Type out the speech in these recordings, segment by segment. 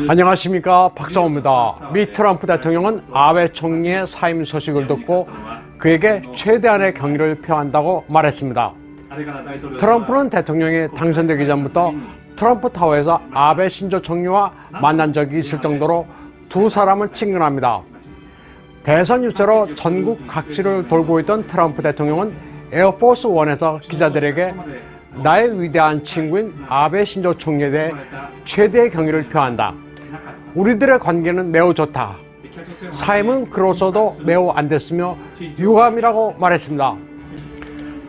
안녕하십니까, 박성호입니다. 미 트럼프 대통령은 아베 총리의 사임 소식을 듣고 그에게 최대한의 경의를 표한다고 말했습니다. 트럼프는 대통령이 당선되기 전부터 트럼프 타워에서 아베 신조 총리와 만난 적이 있을 정도로 두 사람은 친근합니다. 대선 유세로 전국 각지를 돌고 있던 트럼프 대통령은 에어포스 원에서 기자들에게 나의 위대한 친구인 아베 신조 총리에 대해 최대의 경의를 표한다. 우리들의 관계는 매우 좋다. 사임은 그로서도 매우 안 됐으며 유감이라고 말했습니다.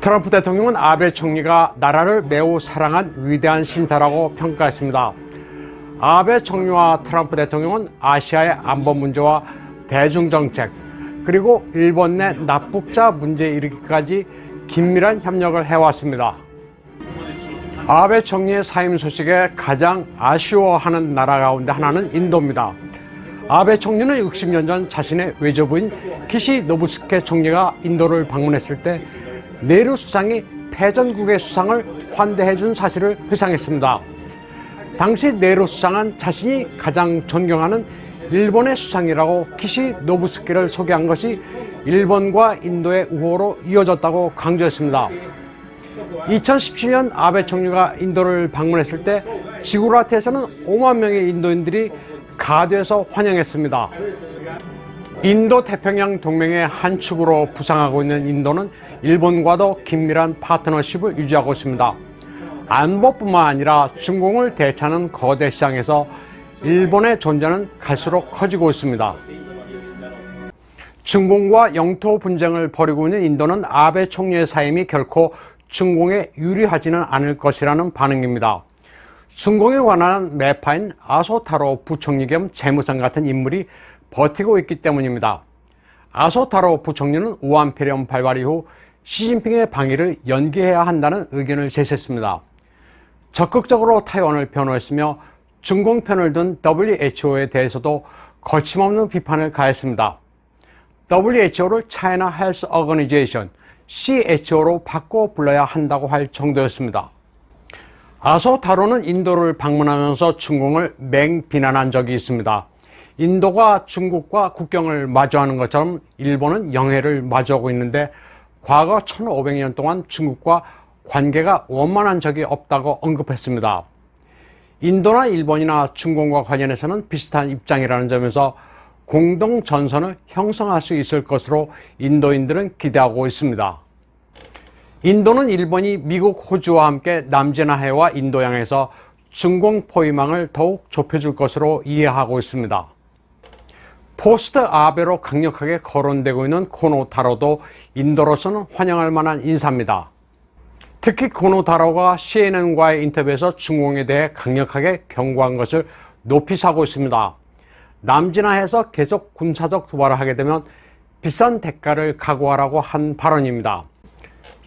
트럼프 대통령은 아베 총리가 나라를 매우 사랑한 위대한 신사라고 평가했습니다. 아베 총리와 트럼프 대통령은 아시아의 안보 문제와 대중정책, 그리고 일본 내 납북자 문제에 이르기까지 긴밀한 협력을 해왔습니다. 아베 총리의 사임 소식에 가장 아쉬워하는 나라 가운데 하나는 인도입니다. 아베 총리는 60년 전 자신의 외조부인 기시 노부스케 총리가 인도를 방문했을 때 네루 수상이 패전국의 수상을 환대해준 사실을 회상했습니다. 당시 네루 수상은 자신이 가장 존경하는 일본의 수상이라고 기시 노부스케를 소개한 것이 일본과 인도의 우호로 이어졌다고 강조했습니다. 2017년 아베 총리가 인도를 방문했을 때 지구라트에서는 5만 명의 인도인들이 가드에서 환영했습니다. 인도 태평양 동맹의 한 축으로 부상하고 있는 인도는 일본과도 긴밀한 파트너십을 유지하고 있습니다. 안보뿐만 아니라 중공을 대체하는 거대 시장에서 일본의 존재는 갈수록 커지고 있습니다. 중공과 영토 분쟁을 벌이고 있는 인도는 아베 총리의 사임이 결코 중공에 유리하지는 않을 것이라는 반응입니다. 중공에 관한 매파인 아소타로 부총리 겸 재무상 같은 인물이 버티고 있기 때문입니다. 아소타로 부총리는 우한폐렴 발발 이후 시진핑의 방위를 연기해야 한다는 의견을 제시했습니다. 적극적으로 타이완을 변호했으며 중공 편을 든 WHO에 대해서도 거침없는 비판을 가했습니다. WHO를 China Health Organization, CHO로 바꿔 불러야 한다고 할 정도였습니다. 아소타로는 인도를 방문하면서 중공을 맹비난한 적이 있습니다. 인도가 중국과 국경을 마주하는 것처럼 일본은 영해를 마주하고 있는데 과거 1500년 동안 중국과 관계가 원만한 적이 없다고 언급했습니다. 인도나 일본이나 중공과 관련해서는 비슷한 입장이라는 점에서 공동 전선을 형성할 수 있을 것으로 인도인들은 기대하고 있습니다. 인도는 일본이 미국, 호주와 함께 남제나해와 인도양에서 중공 포위망을 더욱 좁혀줄 것으로 이해하고 있습니다. 포스트 아베로 강력하게 거론되고 있는 코노타로도 인도로서는 환영할 만한 인사입니다. 특히 코노타로가 CNN과의 인터뷰에서 중공에 대해 강력하게 경고한 것을 높이 사고 있습니다. 남진아해에서 계속 군사적 도발을 하게 되면 비싼 대가를 각오하라고 한 발언입니다.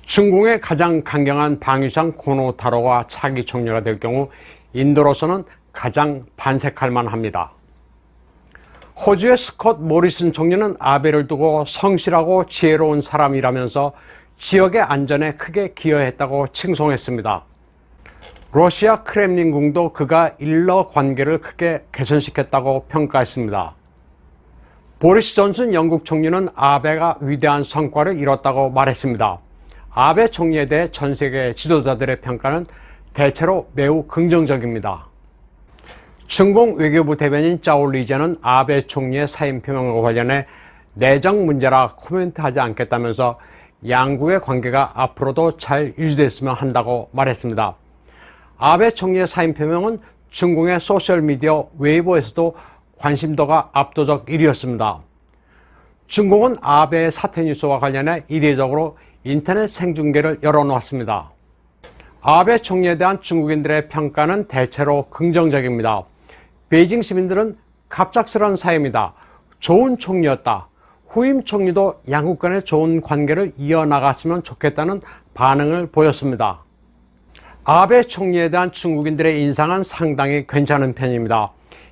중공의 가장 강경한 방위상 코노타로가 차기 총리가 될 경우 인도로서는 가장 반색할 만합니다. 호주의 스콧 모리슨 총리는 아베를 두고 성실하고 지혜로운 사람이라면서 지역의 안전에 크게 기여했다고 칭송했습니다. 러시아 크렘린궁도 그가 일러 관계를 크게 개선시켰다고 평가했습니다. 보리스 존슨 영국 총리는 아베가 위대한 성과를 이뤘다고 말했습니다. 아베 총리에 대해 전 세계 지도자들의 평가는 대체로 매우 긍정적입니다. 중공 외교부 대변인 짜올리제는 아베 총리의 사임 표명과 관련해 내정 문제라 코멘트하지 않겠다면서 양국의 관계가 앞으로도 잘 유지됐으면 한다고 말했습니다. 아베 총리의 사임 표명은 중공의 소셜미디어 웨이보에서도 관심도가 압도적 1위였습니다. 중공은 아베의 사퇴 뉴스와 관련해 이례적으로 인터넷 생중계를 열어놓았습니다. 아베 총리에 대한 중국인들의 평가는 대체로 긍정적입니다. 베이징 시민들은 갑작스러운 사임이다, 좋은 총리였다, 후임 총리도 양국 간의 좋은 관계를 이어나갔으면 좋겠다는 반응을 보였습니다. 아베 총리에 대한 중국인들의 인상은 상당히 괜찮은 편입니다.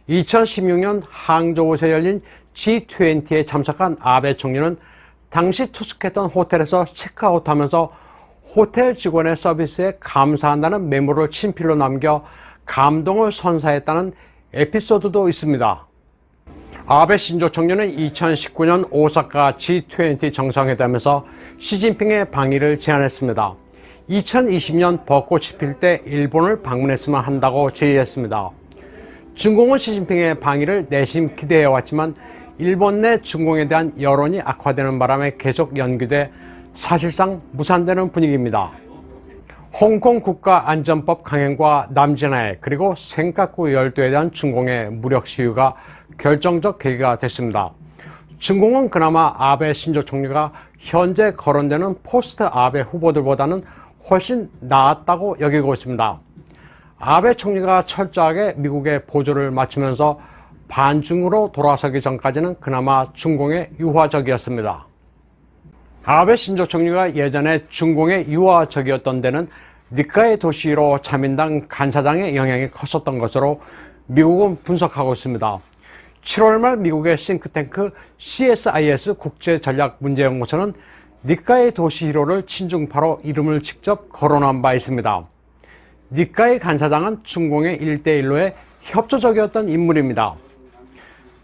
2016년 항저우에서 열린 G20에 참석한 아베 총리는 당시 투숙했던 호텔에서 체크아웃하면서 호텔 직원의 서비스에 감사한다는 메모를 친필로 남겨 감동을 선사했다는 에피소드도 있습니다. 아베 신조 총리는 2019년 오사카 G20 정상회담에서 시진핑의 방위를 제안했습니다. 2020년 벚꽃이 필 때 일본을 방문했으면 한다고 제의했습니다. 중공은 시진핑의 방위를 내심 기대해왔지만 일본 내 중공에 대한 여론이 악화되는 바람에 계속 연기돼 사실상 무산되는 분위기입니다. 홍콩 국가안전법 강행과 남진해 그리고 센카쿠 열도에 대한 중공의 무력 시위가 결정적 계기가 됐습니다. 중공은 그나마 아베 신조 총리가 현재 거론되는 포스트 아베 후보들보다는 훨씬 나았다고 여기고 있습니다. 아베 총리가 철저하게 미국의 보조를 맞추면서 반중으로 돌아서기 전까지는 그나마 중공에 유화적이었습니다. 아베 신조 총리가 예전에 중공에 유화적이었던 데는 니카이 도시히로 자민당 간사장의 영향이 컸었던 것으로 미국은 분석하고 있습니다. 7월 말 미국의 싱크탱크 CSIS 국제전략문제연구소는 니카이 도시히로를 친중파로 이름을 직접 거론한 바 있습니다. 니카이 간사장은 중공의 1대1로의 협조적이었던 인물입니다.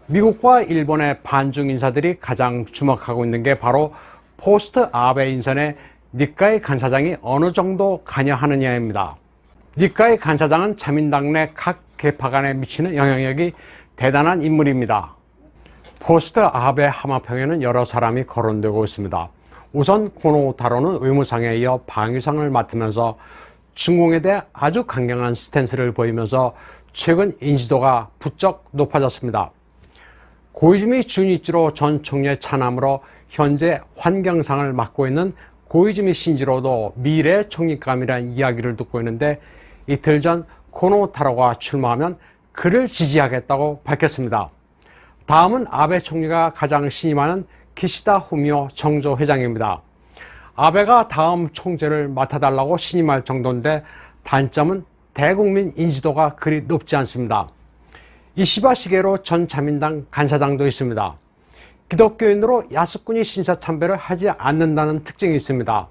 미국과 일본의 반중 인사들이 가장 주목하고 있는 게 바로 포스트 아베 인선에 니카이 간사장이 어느 정도 관여하느냐입니다. 니카이 간사장은 자민당 내 각 계파 간에 미치는 영향력이 대단한 인물입니다. 포스트 아베 하마평에는 여러 사람이 거론되고 있습니다. 우선 고노타로는 외무상에 이어 방위상을 맡으면서 중공에 대해 아주 강경한 스탠스를 보이면서 최근 인지도가 부쩍 높아졌습니다. 고이즈미 준이치로 전 총리의 차남으로 현재 환경상을 맡고 있는 고이즈미 신지로도 미래 총리감이라는 이야기를 듣고 있는데 이틀 전 고노타로가 출마하면 그를 지지하겠다고 밝혔습니다. 다음은 아베 총리가 가장 신임하는 기시다 후미오 정조 회장입니다. 아베가 다음 총재를 맡아달라고 신임할 정도인데 단점은 대국민 인지도가 그리 높지 않습니다. 이시바 시게로 전 자민당 간사장도 있습니다. 기독교인으로 야스쿠니 신사참배를 하지 않는다는 특징이 있습니다.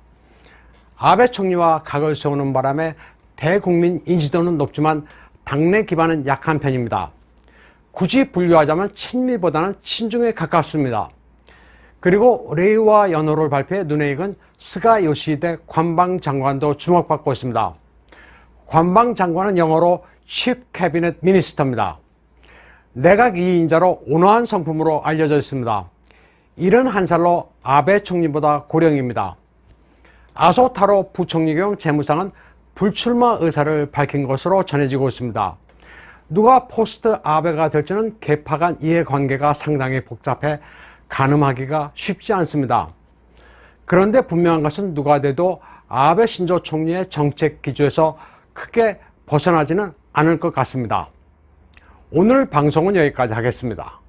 아베 총리와 각을 세우는 바람에 대국민 인지도는 높지만 당내 기반은 약한 편입니다. 굳이 분류하자면 친미보다는 친중에 가깝습니다. 그리고 레이와 연호를 발표해 눈에 익은 스가 요시히데 관방장관도 주목받고 있습니다. 관방장관은 영어로 Chief Cabinet Minister입니다. 내각 2인자로 온화한 성품으로 알려져 있습니다. 71살로 아베 총리보다 고령입니다. 아소타로 부총리 겸 재무상은 불출마 의사를 밝힌 것으로 전해지고 있습니다. 누가 포스트 아베가 될지는 계파 간 이해관계가 상당히 복잡해 가늠하기가 쉽지 않습니다. 그런데 분명한 것은 누가 돼도 아베 신조 총리의 정책 기조에서 크게 벗어나지는 않을 것 같습니다. 오늘 방송은 여기까지 하겠습니다.